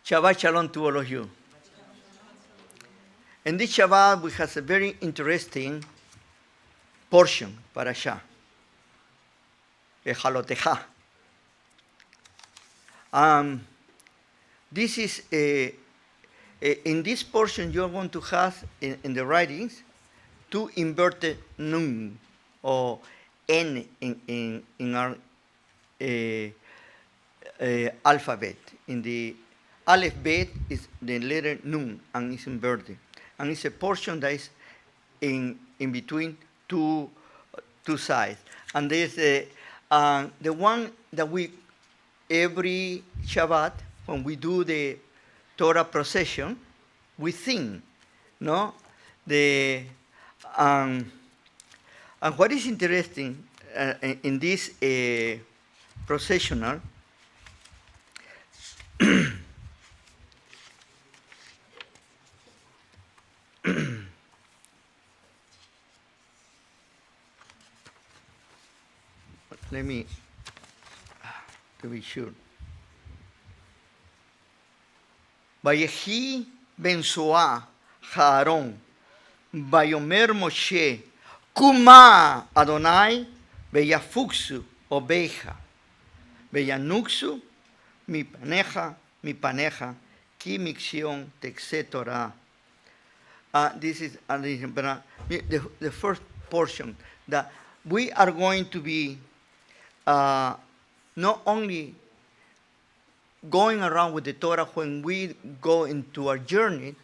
Shabbat Shalom to all of you. In this Shabbat, we have a very interesting portion, parasha, Behalotecha. This is in this portion you are going to have in the writings two inverted nun or n in our alphabet. In the Aleph Bet is the letter nun and it's inverted. And it's a portion that is in between two sides. And there's the one that we, every Shabbat, when we do the Torah procession, we sing, no? And what is interesting in this processional, let me, to be sure. Vayehi ben Soah Haaron, Vayomer Moshe, Kuma Adonai, Veyafuksu Obeja, Veyanuksu, mi paneja, ki mixion texe Torah. This is the first portion that we are going to be not only going around with the Torah when we go into our journey,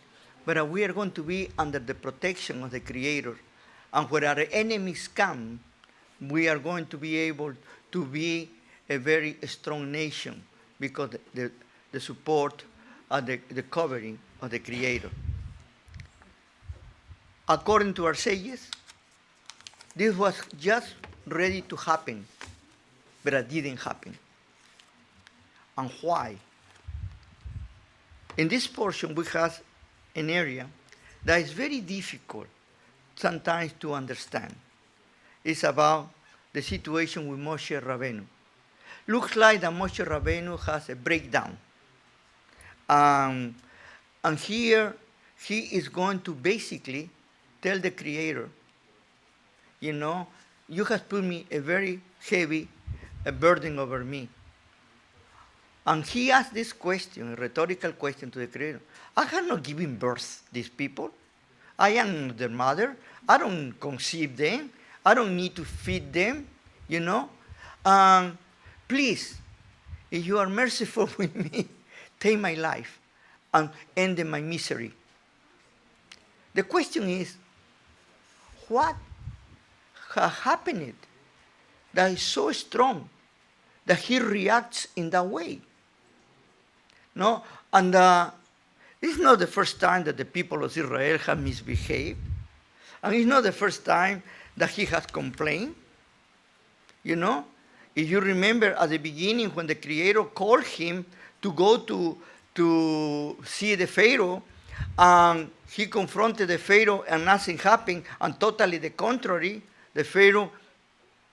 but we are going to be under the protection of the Creator. And when our enemies come, we are going to be able to be a very strong nation because the support and the covering of the Creator. According to our sages, this was just ready to happen, but it didn't happen. And why? In this portion, we have an area that is very difficult sometimes to understand. It's about the situation with Moshe Rabbeinu. Looks like that Moshe Rabbeinu has a breakdown. And here, he is going to basically tell the Creator, you know, you have put me a very heavy burden over me. And he asked this question, a rhetorical question to the Creator. I have not given birth to these people. I am their mother. I don't conceive them. I don't need to feed them, you know. Please, if you are merciful with me, take my life and end my misery. The question is, what has happened that is so strong that he reacts in that way? No, and it's not the first time that the people of Israel have misbehaved, and it's not the first time that he has complained. You know, if you remember at the beginning when the Creator called him to go to see the Pharaoh, and he confronted the Pharaoh and nothing happened, and totally the contrary, the Pharaoh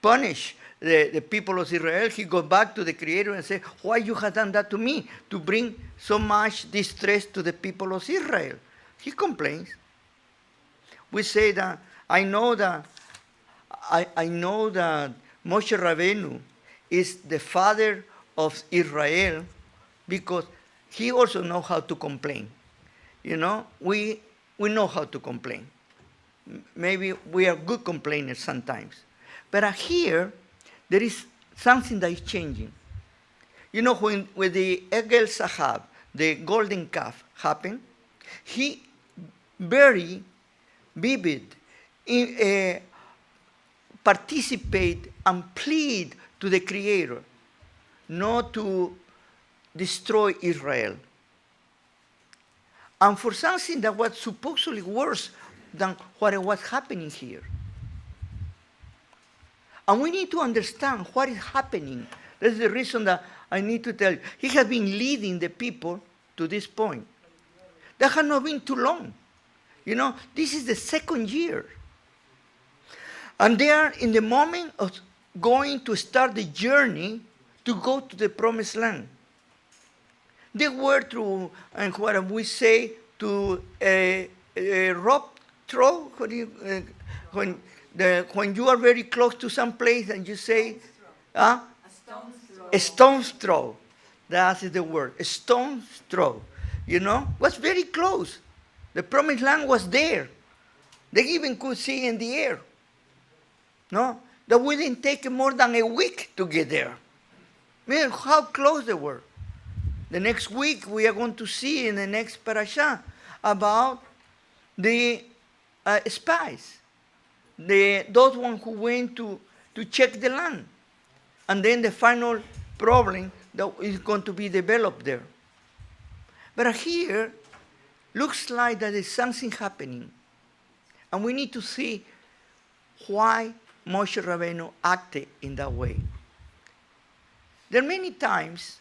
punished the people of Israel. He goes back to the Creator and says, why you have done that to me, to bring so much distress to the people of Israel? He complains. We say that, I know that Moshe Rabbeinu is the father of Israel because he also knows how to complain. You know, we know how to complain. Maybe we are good complainers sometimes. But here, there is something that is changing. You know, when the Egel Sahab, the golden calf, happened, he very vivid participate and plead to the Creator not to destroy Israel. And for something that was supposedly worse than what was happening here. And we need to understand what is happening. That's the reason that I need to tell you. He has been leading the people to this point. That has not been too long. You know, this is the second year. And they are in the moment of going to start the journey to go to the promised land. They were through, and what we say, to rope throw, when you are very close to some place and you say, huh? A stone's throw. A stone's throw. That is the word. A stone's throw. Was very close. The promised land was there. They even could see in the air. No? That wouldn't take more than a week to get there. Man, how close they were. The next week we are going to see in the next parasha about the spies. Those ones who went to check the land. And then the final problem that is going to be developed there. But here, looks like that there's something happening. And we need to see why Moshe Rabbeinu acted in that way. There are many times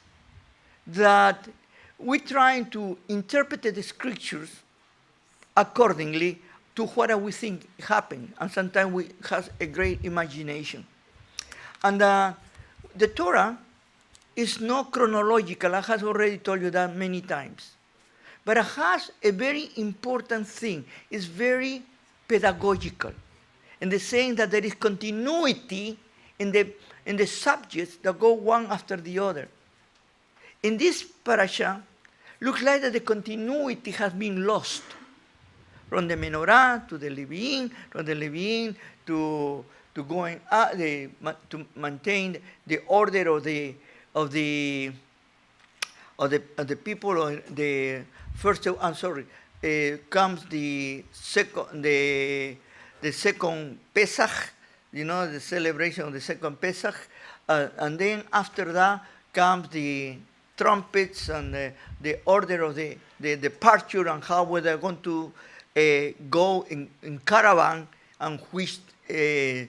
that we're trying to interpret the scriptures accordingly to what we think happened. And sometimes we have a great imagination. And the Torah is not chronological. I have already told you that many times. But it has a very important thing. It's very pedagogical, in the saying that there is continuity in the subjects that go one after the other. In this parasha, looks like that the continuity has been lost. From the menorah to the Levine, from the Levine to going up, to maintain the order of the people. Or the first, I'm sorry, comes the second Pesach, the celebration of the second Pesach, and then after that comes the trumpets and the order of the departure and how they're going to go in caravan, and which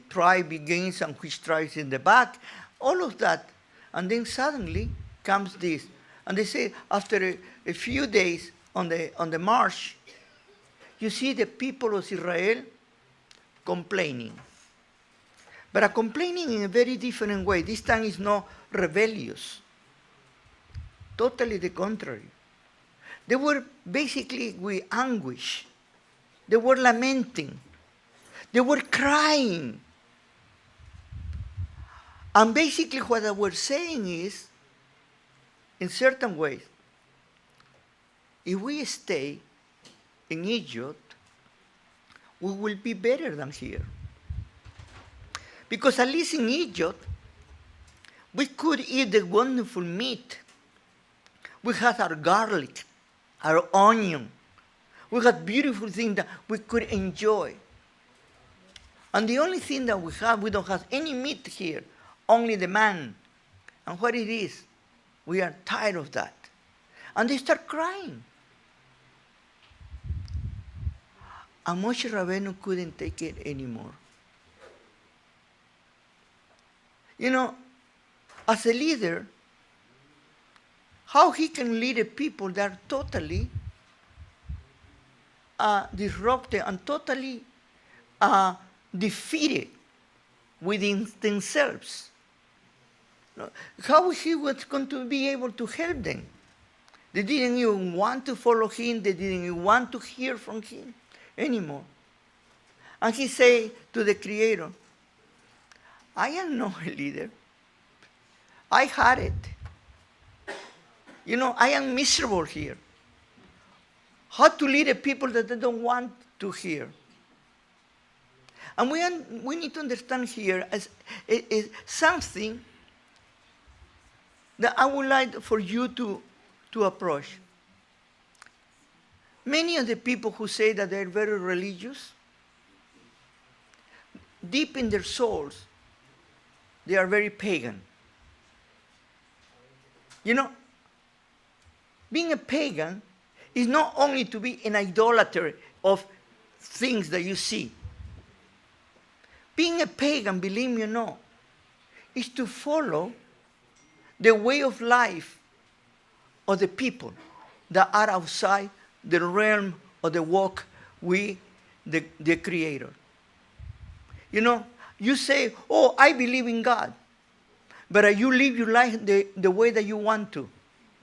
tribe begins and which tribe is in the back, all of that. And then suddenly comes this. And they say after a few days on the march, you see the people of Israel complaining. But are complaining in a very different way. This time is not rebellious. Totally the contrary. They were basically with anguish. They were lamenting. They were crying. And basically what they were saying is, in certain ways, if we stay in Egypt, we will be better than here. Because at least in Egypt, we could eat the wonderful meat. We had our garlic, our onion. We had beautiful things that we could enjoy. And the only thing that we don't have any meat here, only the man. And what it is, we are tired of that. And they start crying. And Moshe Rabbeinu couldn't take it anymore. As a leader, how he can lead a people that are totally disrupted and totally defeated within themselves. How he was going to be able to help them? They didn't even want to follow him. They didn't even want to hear from him anymore. And he said to the Creator, I am not a leader. I had it. I am miserable here. How to lead a people that they don't want to hear? And we need to understand here as something that I would like for you to approach. Many of the people who say that they're very religious, deep in their souls, they are very pagan. Being a pagan is not only to be an idolater of things that you see. Being a pagan, believe me or not, is to follow the way of life of the people that are outside the realm of the walk with the Creator. You say, I believe in God. But you live your life the way that you want to.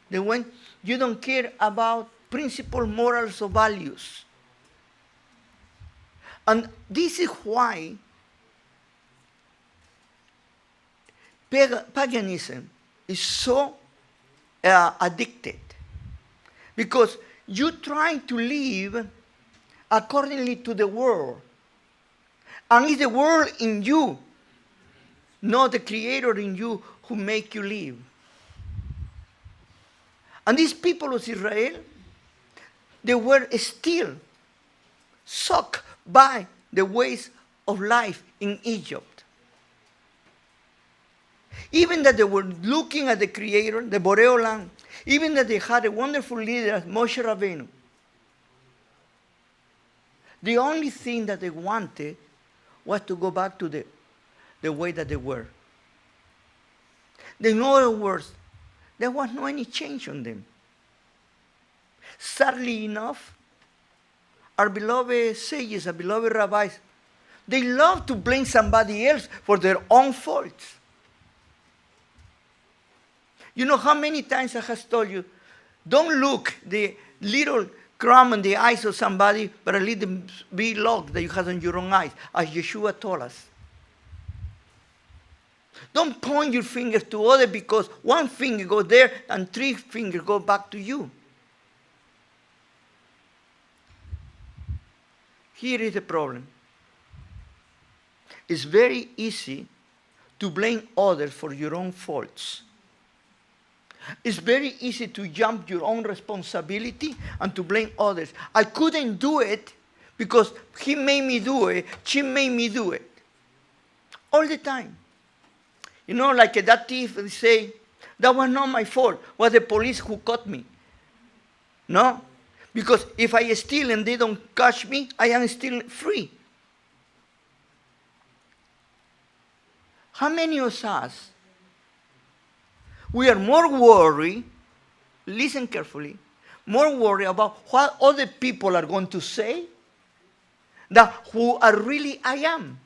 The when you don't care about principles, morals, or values. And this is why paganism is so addicted. Because you're trying to live accordingly to the world. And it's the world in you, not the Creator in you, who make you live. And these people of Israel, they were still sucked by the ways of life in Egypt. Even that they were looking at the Creator, the Boreolam, even that they had a wonderful leader as Moshe Rabbeinu, the only thing that they wanted was to go back to the way that they were. In other words, there was no any change on them. Sadly enough, our beloved sages, our beloved rabbis, they love to blame somebody else for their own faults. You know how many times I have told you, don't look the little crumb in the eyes of somebody, but a little big log that you have on your own eyes, as Yeshua told us. Don't point your finger to others, because one finger goes there and three fingers go back to you. Here is the problem. It's very easy to blame others for your own faults. It's very easy to jump your own responsibility and to blame others. I couldn't do it because he made me do it, she made me do it. All the time. You know, like that thief, they say, that was not my fault, it was the police who caught me. No? Because if I steal and they don't catch me, I am still free. How many of us, we are more worried, listen carefully, more worried about what other people are going to say than who I really am?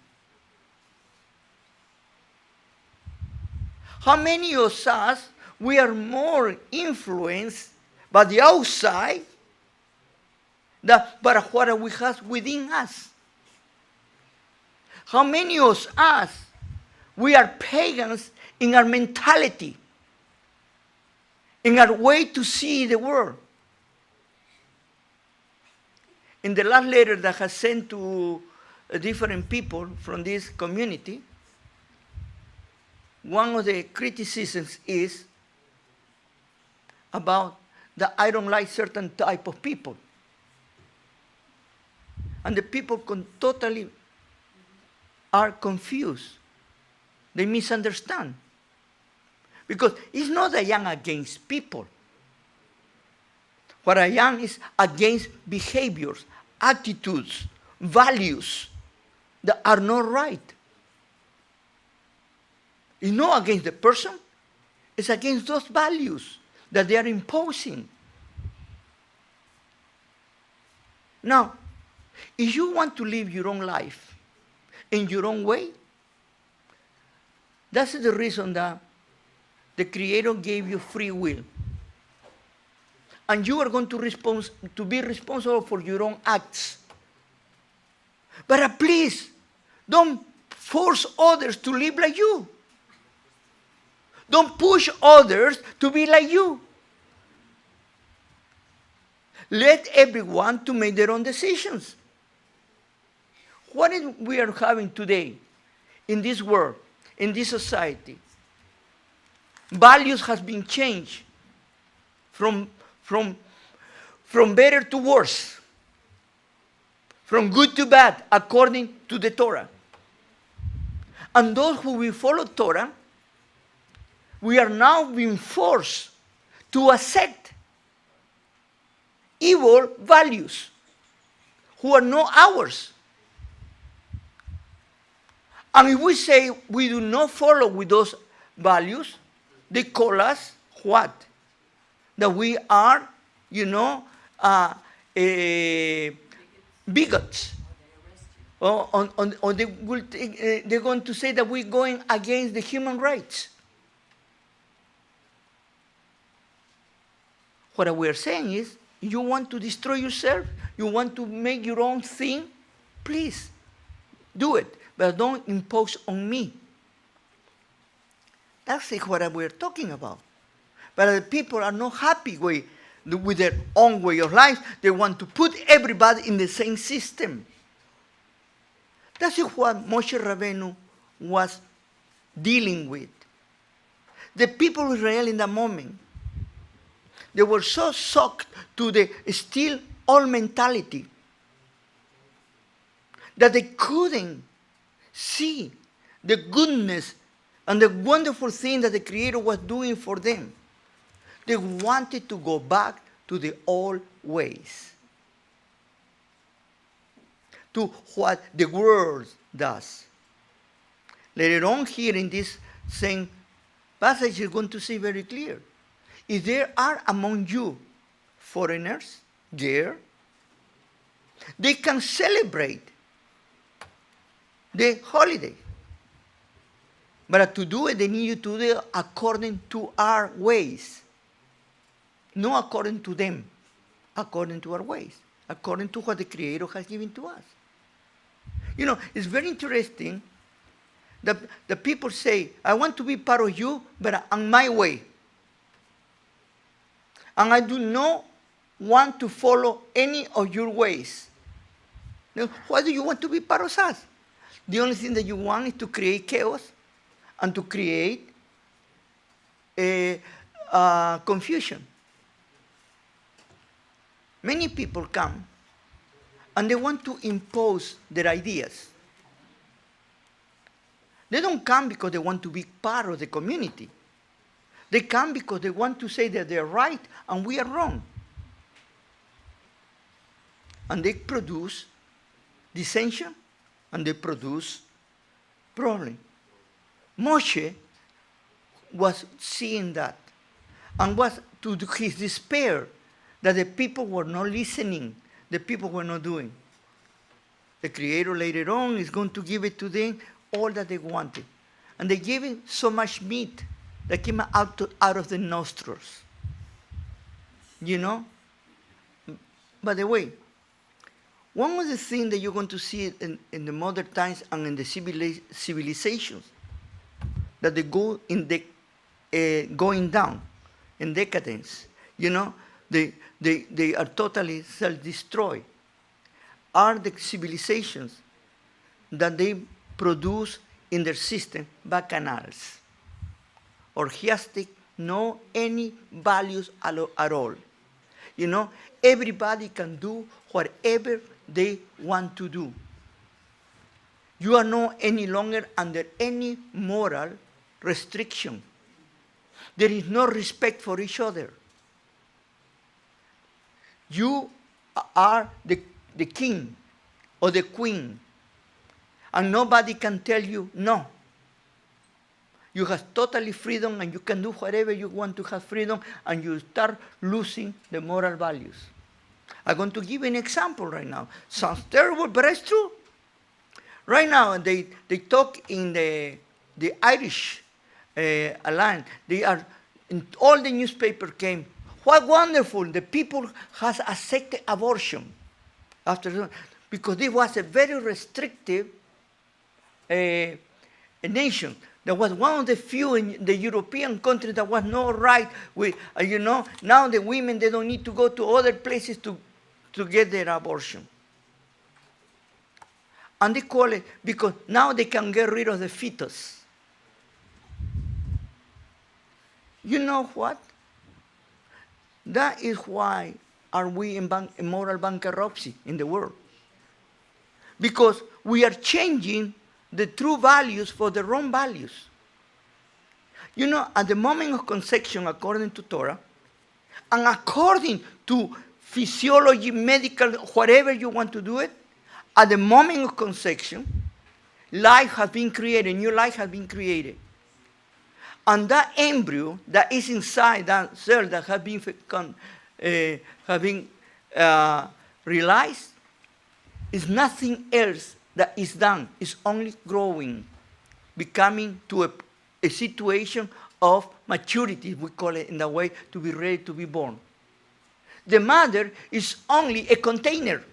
How many of us, we are more influenced by the outside than by what we have within us? How many of us, we are pagans in our mentality, in our way to see the world? In the last letter that I sent to different people from this community, one of the criticisms is about that I don't like certain type of people. And the people totally are confused. They misunderstand. Because it's not that I am against people. What I am is against behaviors, attitudes, values that are not right. It's not against the person, it's against those values that they are imposing. Now, if you want to live your own life in your own way, that's the reason that the Creator gave you free will. And you are going to be responsible for your own acts. But please, don't force others to live like you. Don't push others to be like you. Let everyone to make their own decisions. What is we are having today in this world, in this society? Values has been changed from better to worse, from good to bad, according to the Torah. And those who will follow Torah, we are now being forced to accept evil values who are not ours. And if we say we do not follow with those values, they call us what? That we are, bigots. Or they're going to say that we're going against the human rights. what we are saying is, you want to destroy yourself? You want to make your own thing? Please, do it. But don't impose on me. That's what we're talking about. But the people are not happy with their own way of life. They want to put everybody in the same system. That's what Moshe Rabbeinu was dealing with. The people of Israel in that moment, they were so shocked to the still old mentality that they couldn't see the goodness and the wonderful thing that the Creator was doing for them. They wanted to go back to the old ways, to what the world does. Later on here in this same passage, you're going to see very clear. If there are among you foreigners there, they can celebrate the holiday. But to do it, they need you to do it according to our ways. Not according to them, according to our ways, according to what the Creator has given to us. You know, it's very interesting that the people say, I want to be part of you, but on my way. And I do not want to follow any of your ways. Now, why do you want to be part of us? The only thing that you want is to create chaos and to create confusion. Many people come and they want to impose their ideas. They don't come because they want to be part of the community. They come because they want to say that they're right and we are wrong. And they produce dissension and they produce problem. Moshe was seeing that and was to his despair that the people were not listening, the people were not doing. The Creator later on is going to give it to them all that they wanted. And they gave him so much meat that came out of the nostrils. You know? By the way, one of the things that you're going to see in the modern times and in the civilizations, that they go in the going down, in decadence, you know, they are totally self-destroyed, are the civilizations that they produce in their system bacchanals, orgiastic, no any values at all. You know, everybody can do whatever they want to do. You are not any longer under any moral restriction. There is no respect for each other. You are the king or the queen, and nobody can tell you no. You have totally freedom and you can do whatever you want to have freedom, and you start losing the moral values. I'm going to give an example right now. Sounds terrible, but it's true. Right now, they talk in the Irish line. They are, in all the newspaper came, what wonderful, the people has accepted abortion. Because this was a very restrictive a nation. That was one of the few in the European countries that was not right with, you know, now the women, they don't need to go to other places to get their abortion. And they call it, because now they can get rid of the fetus. You know what? That is why are we in moral bankruptcy in the world. Because we are changing the true values for the wrong values. You know, at the moment of conception, according to Torah, and according to physiology, medical, whatever you want to do it, at the moment of conception, life has been created, new life has been created. And that embryo that is inside that cell that has been realized is nothing else that is done. It's only growing, becoming to a situation of maturity, we call it in that way, to be ready to be born. the mother is only a container,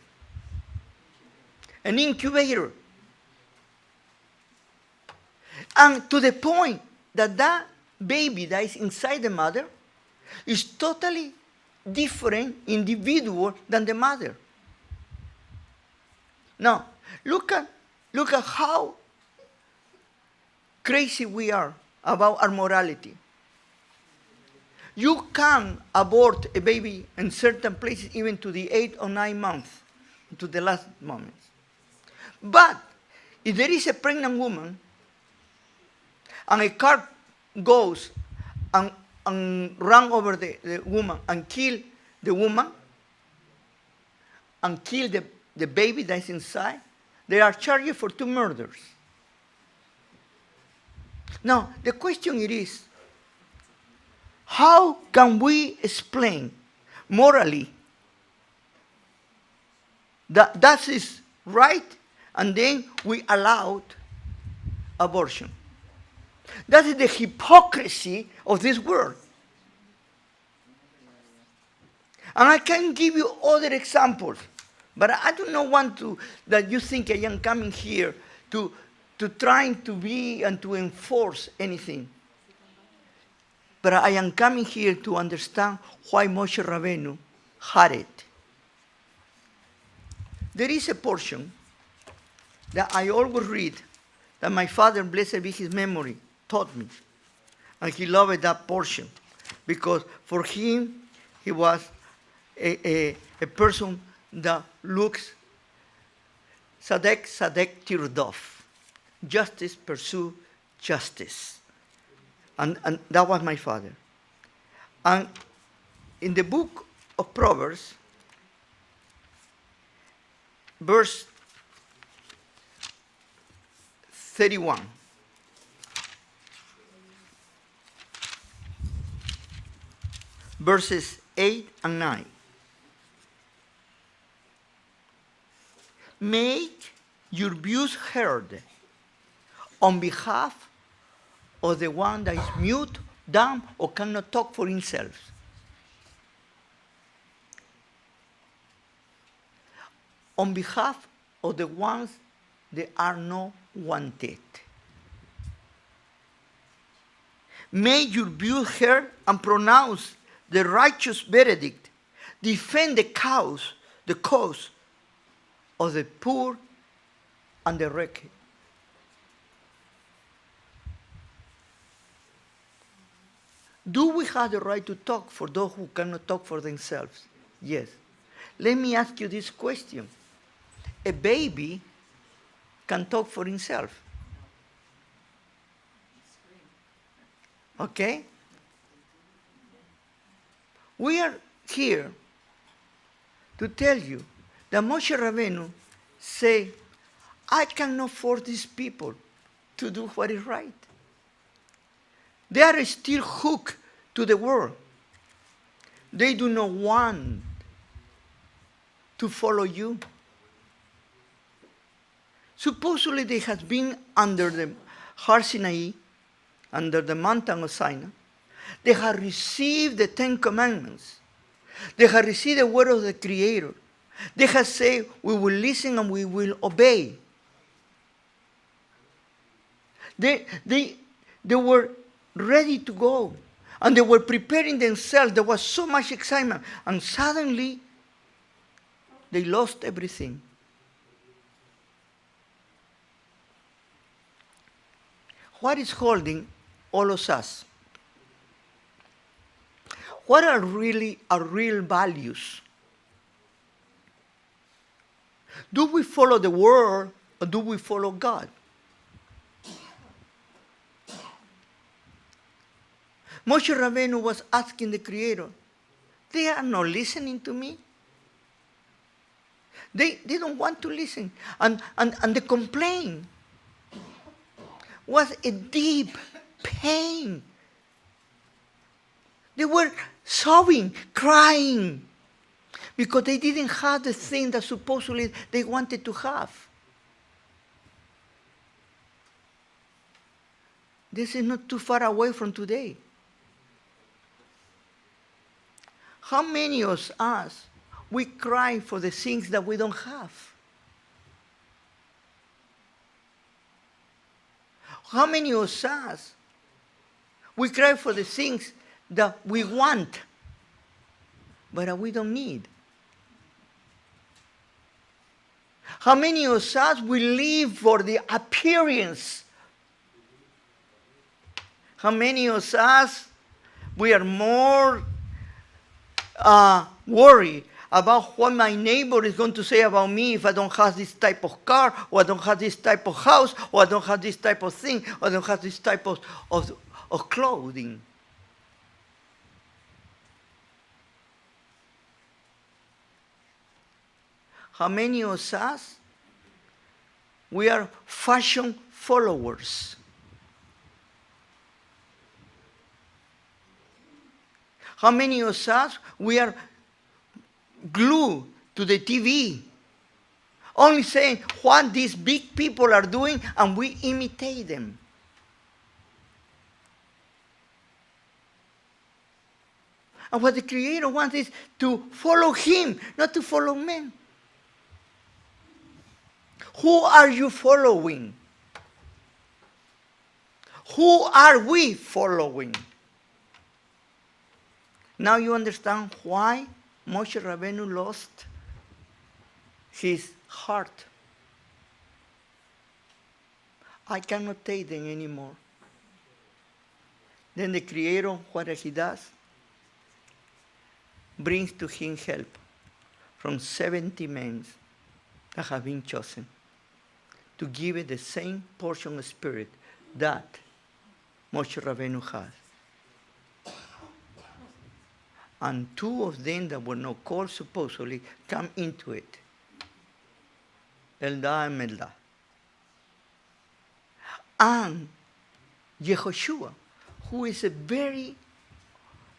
an incubator. And to the point that that baby that is inside the mother is totally different individual than the mother. Now, look at how crazy we are about our morality. You can abort a baby in certain places even to the 8 or 9 months, to the last moments. But if there is a pregnant woman and a car goes and run over the woman and kill the woman and kill the baby that's inside, they are charged for 2 murders. Now, the question it is, how can we explain morally that that is right and then we allowed abortion? That is the hypocrisy of this world. And I can give you other examples, but I do not want that you think I am coming here to trying to be and to enforce anything. But I am coming here to understand why Moshe Rabbeinu had it. There is a portion that I always read that my father, blessed be his memory, taught me. And he loved that portion because for him, he was a person that looks Sadek Tirdof. Justice, pursue justice. And that was my father. And in the book of Proverbs, verse 31, verses 8 and 9. Make your views heard on behalf of the one that is mute, dumb, or cannot talk for himself. On behalf of the ones that are not wanted. Make your views heard and pronounce the righteous verdict. Defend the cause of the poor and the wretched. Do we have the right to talk for those who cannot talk for themselves? Yes. Let me ask you this question. A baby can talk for himself. Okay? We are here to tell you that Moshe Rabbeinu say, I cannot force these people to do what is right. They are still hooked to the world. They do not want to follow you. Supposedly they have been under the Har Sinai, under the mountain of Sinai. They have received the 10 Commandments. They have received the word of the Creator. They have said, we will listen and we will obey. They were ready to go. And they were preparing themselves. There was so much excitement. And suddenly, they lost everything. What is holding all of us? What are really our real values? Do we follow the world or do we follow God? Moshe Rabbeinu was asking the Creator, they are not listening to me. They don't want to listen. And the complaint was a deep pain. They were sobbing, crying, because they didn't have the thing that supposedly they wanted to have. This is not too far away from today. How many of us, we cry for the things that we don't have? How many of us, we cry for the things that we want, but that we don't need? How many of us, we live for the appearance? How many of us, we are more worried about what my neighbor is going to say about me if I don't have this type of car, or I don't have this type of house, or I don't have this type of thing, or I don't have this type of clothing? How many of us, we are fashion followers? How many of us, we are glued to the TV, only saying what these big people are doing, and we imitate them? And what the Creator wants is to follow Him, not to follow men. Who are you following? Who are we following? Now you understand why Moshe Rabbeinu lost his heart. I cannot take them anymore. Then the Creator, what he does, brings to him help from 70 men that have been chosen to give it the same portion of spirit that Moshe Rabbeinu has. And 2 of them that were not called supposedly come into it. Eldad and Meldad. And Yehoshua, who is a very,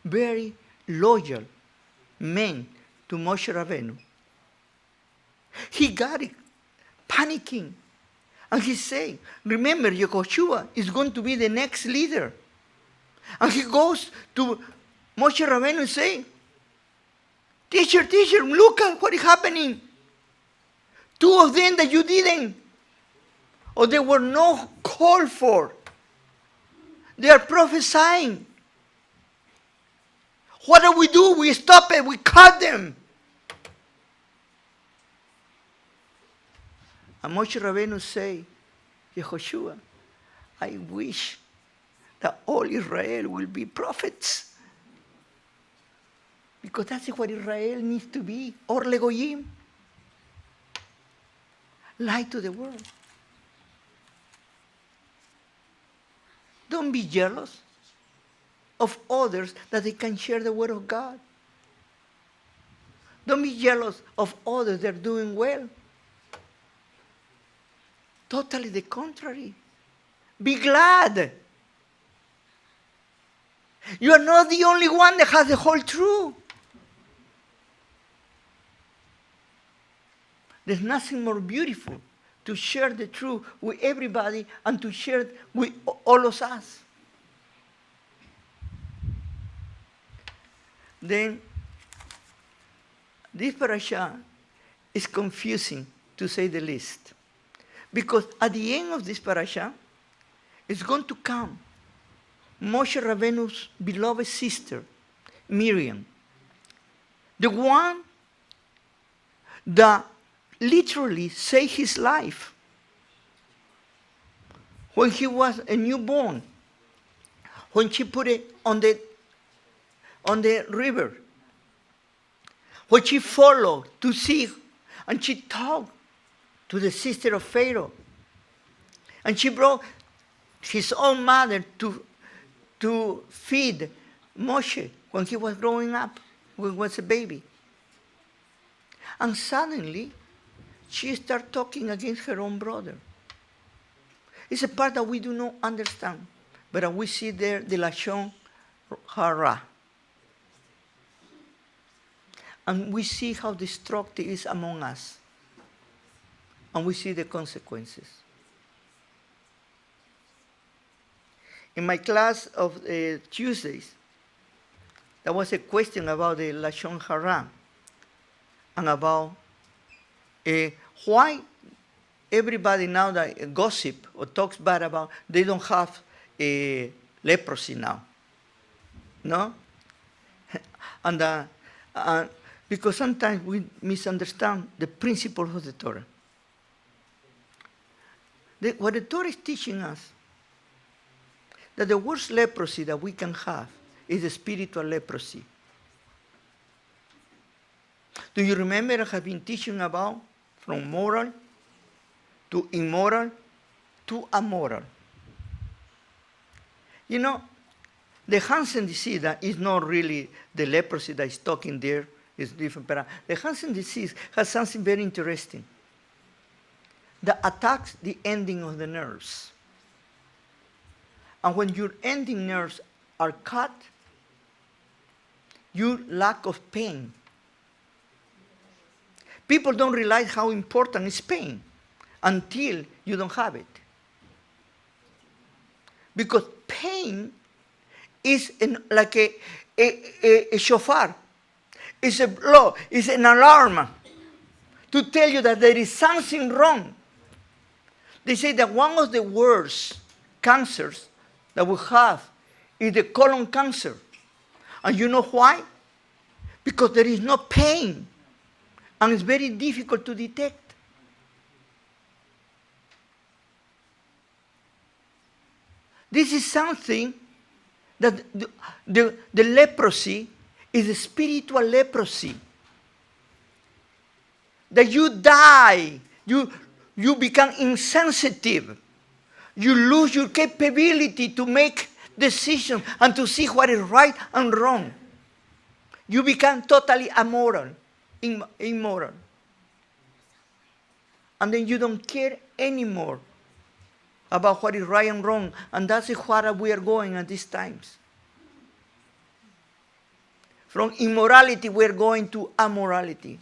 very loyal man to Moshe Rabbeinu, he got it, panicking. And he's saying, remember, Yehoshua is going to be the next leader. And he goes to Moshe Rabbeinu saying, teacher, look at what is happening. 2 of them that you didn't, or they were not called for. They are prophesying. What do? We stop it, we cut them. And Moshe Rabbeinu say, Yehoshua, I wish that all Israel will be prophets. Because that's what Israel needs to be. Or legoyim. Light to the world. Don't be jealous of others that they can share the word of God. Don't be jealous of others that are doing well. Totally the contrary. Be glad. You are not the only one that has the whole truth. There's nothing more beautiful to share the truth with everybody and to share it with all of us. Then, this parasha is confusing, to say the least. Because at the end of this parasha, it's going to come Moshe Rabbeinu's beloved sister, Miriam, the one that literally saved his life when he was a newborn, when she put it on the river, when she followed to see, and she talked to the sister of Pharaoh, and she brought his own mother to feed Moshe when he was growing up, when he was a baby. And suddenly, she started talking against her own brother. It's a part that we do not understand, but we see there the Lashon Hara. And we see how destructive it is among us. And we see the consequences. In my class of Tuesdays, there was a question about the Lashon Hara and about why everybody now that gossip or talks bad about, they don't have leprosy now. No? And because sometimes we misunderstand the principles of the Torah. What the Torah is teaching us, that the worst leprosy that we can have is the spiritual leprosy. Do you remember I have been teaching about from moral to immoral to amoral? You know, the Hansen disease that is not really the leprosy that is talking there, is different. But the Hansen disease has something very interesting that attacks the ending of the nerves. And when your ending nerves are cut, you lack of pain. People don't realize how important is pain until you don't have it. Because pain is like a shofar. It's a blow. It's an alarm to tell you that there is something wrong. They say that one of the worst cancers that we have is the colon cancer. And you know why? Because there is no pain. And it's very difficult to detect. This is something that the leprosy is a spiritual leprosy. That you die, you become insensitive. You lose your capability to make decisions and to see what is right and wrong. You become totally immoral. And then you don't care anymore about what is right and wrong. And that's where we are going at these times. From immorality, we're going to amorality.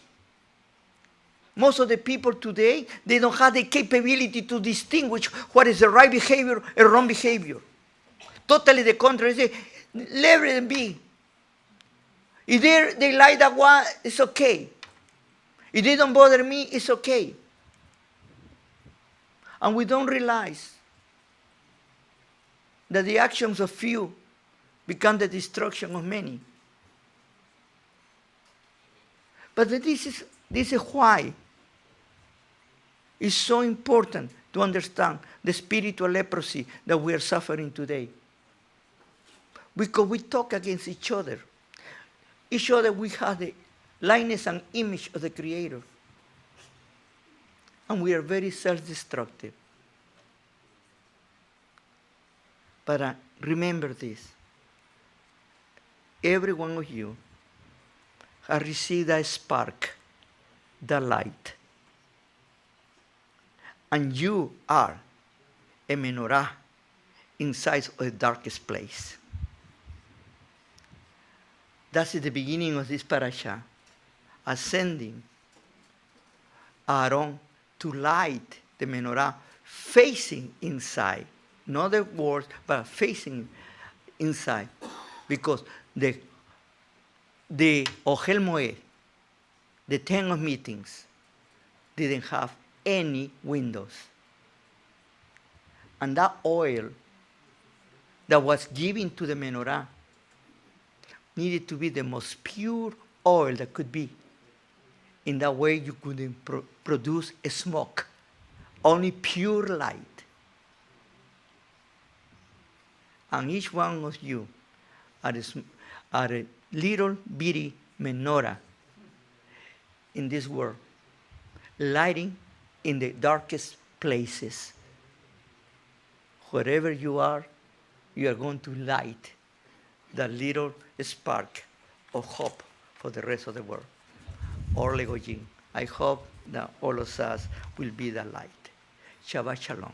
Most of the people today, they don't have the capability to distinguish what is the right behavior and wrong behavior. Totally the contrary. They say, let them be. If they like that one, it's okay. If they don't bother me, it's okay. And we don't realize that the actions of few become the destruction of many. But this is why it's so important to understand the spiritual leprosy that we are suffering today. Because we talk against each other. Each other we have the likeness and image of the Creator. And we are very self-destructive. But remember this. Every one of you has received that spark, the light. And you are a menorah inside of the darkest place. That's the beginning of this parasha, ascending Aaron to light the menorah, facing inside. Not the words, but facing inside. Because the Ohel Moed, the tent of meetings, didn't have any windows. And that oil that was given to the menorah needed to be the most pure oil that could be. In that way you couldn't produce a smoke, only pure light. And each one of you are a little bitty menorah in this world, lighting in the darkest places. Wherever you are going to light that little spark of hope for the rest of the world. Orle Goyim. I hope that all of us will be the light. Shabbat Shalom.